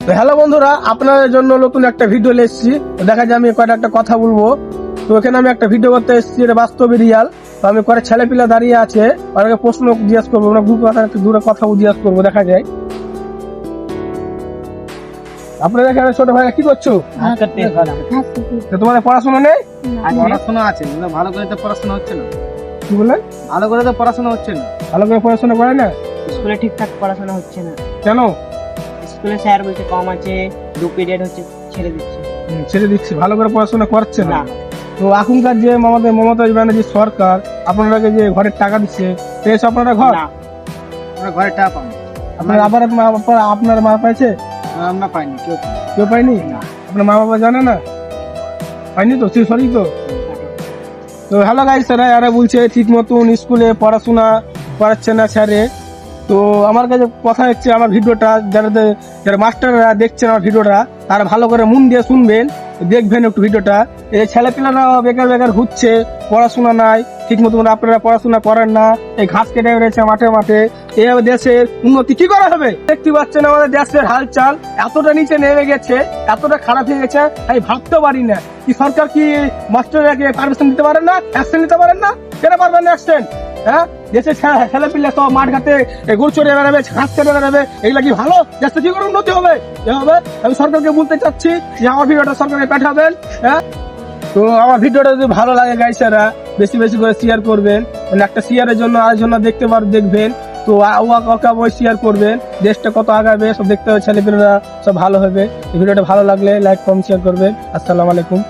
তো হ্যালো বন্ধুরা, আপনাদের জন্য নতুন একটা ভিডিও নিয়ে এসেছি। দেখা যায় আমি কয়েকটা একটা কথা বলবো। তো এখানে আমি একটা ভিডিও করতে এসেছি, এটা বাস্তবে রিয়াল। তো আমি করে ছেলে পিলা দাঁড়িয়ে আছে, অনেকে প্রশ্ন জিজ্ঞাসা করবো, আমরা দূরে কথা জিজ্ঞাসা করবো। দেখা যায় আপনাদের এখানে ছোট ভাই কি করছো? তো তোমাদের পড়াশোনা নেই? পড়াশোনা আছে, ভালো করে তো পড়াশোনা হচ্ছে না। কি বললেন? ভালো করে তো পড়াশোনা হচ্ছে না। ভালো করে পড়াশোনা করে না? স্কুলে ঠিকঠাক পড়াশোনা হচ্ছে না। কেন? স্কুলে স্যার বলছে কম আছে, 2 পিরিয়ড হচ্ছে, ছেড়ে দিচ্ছে। ছেড়ে দিচ্ছি, ভালো করে পড়াশোনা করছে না। না। তো এখনকার যে আমাদের মমতা ব্যানার্জি সরকার আপনাদেরকে যে ঘরের টাকা দিচ্ছে, পেয়েছে আপনারা ঘর? না, আমরা ঘরে টাকা পাবো, আপনার আবার আপনার মা পাইছে? আমরা পাইনি, কেউ পাইনি। কেউ পাইনি? আপনার মা বাবা জানে না? পাইনি তো, সরি তো। তো হ্যালো গাইস, স্যার এরা বলছে ঠিক মতন স্কুলে পড়াশোনা করাচ্ছে না স্যারে। তো আমার কাছে কথা হচ্ছে, আমার ভিডিওটা যারা মাস্টাররা দেখছেন আমার ভিডিওটা, তারা ভালো করে মন দিয়ে শুনবেন, দেখবেন একটু ভিডিওটা। এই ছেলেপিলারা বেকার বেকার ঘুরছে, পড়াশোনা নাই ঠিক মতন, আপনারা পড়াশোনা করেন না, এই ঘাস কেটে রয়েছে মাঠে মাঠে। এইভাবে দেশের উন্নতি কি করে হবে? দেখতে পাচ্ছেন আমাদের দেশের হালচাল এতটা নিচে নেমে গেছে, এতটা খারাপ হয়ে গেছে, আমি ভাবতেও পারি না। কি সরকার কি মাস্টারকে পারমিশন দিতে পারেন না? অ্যাকশন নিতে পারেন না? কেন পারবেন না অ্যাকশন? হ্যাঁ, দেশের ছেলে পিলে সব মাঠ ঘাটে গুড় চড়ে বেড়াবে, ঘাস কেটে বেড়াবে, এগুলা কি ভালো? দেশে কি করে উন্নতি হবে? এভাবে আমি সরকারকে বলতে চাচ্ছি যে আমার ভিডিওটা সরকারকে পাঠাবেন। হ্যাঁ, তো আমার ভিডিওটা যদি ভালো লাগে গাইসারা, বেশি বেশি করে শেয়ার করবেন। মানে একটা শেয়ারের জন্য আরেকজন দেখবেন। তো ওই শেয়ার করবেন, দেশটা কত আগাবে সব দেখতে হবে, ছেলেপেলেরা সব ভালো হবে। এই ভিডিওটা ভালো লাগলে লাইক কমেন্ট শেয়ার করবেন। আসসালামু আলাইকুম।